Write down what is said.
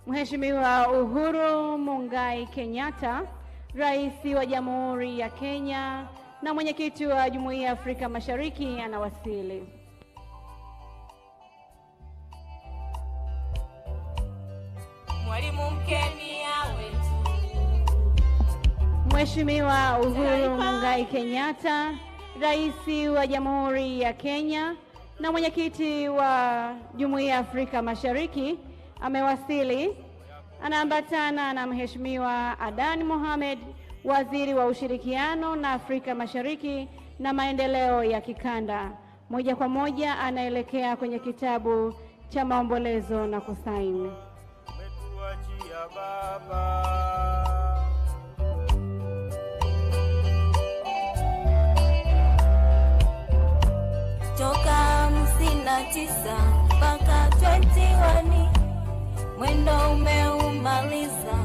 Mheshimiwa Uhuru Muigai Kenyatta, Rais wa Jamhuri ya Kenya na mwenyekiti wa Jumuiya ya Afrika Mashariki anawasili. Mwalimu Mkenya wetu. Mheshimiwa Uhuru Muigai Kenyatta, Rais wa Jamhuri ya Kenya na mwenyekiti wa Jumuiya ya Afrika Mashariki amewasili. Anaambatana na Mheshimiwa Adan Mohamed, Waziri wa Ushirikiano na Afrika Mashariki na Maendeleo ya Kikanda. Moja kwa moja anaelekea kwenye kitabu cha maombolezo na kusaini. Umetuachia baba. Toka 59 mpaka 21 mwendo umeumaliza.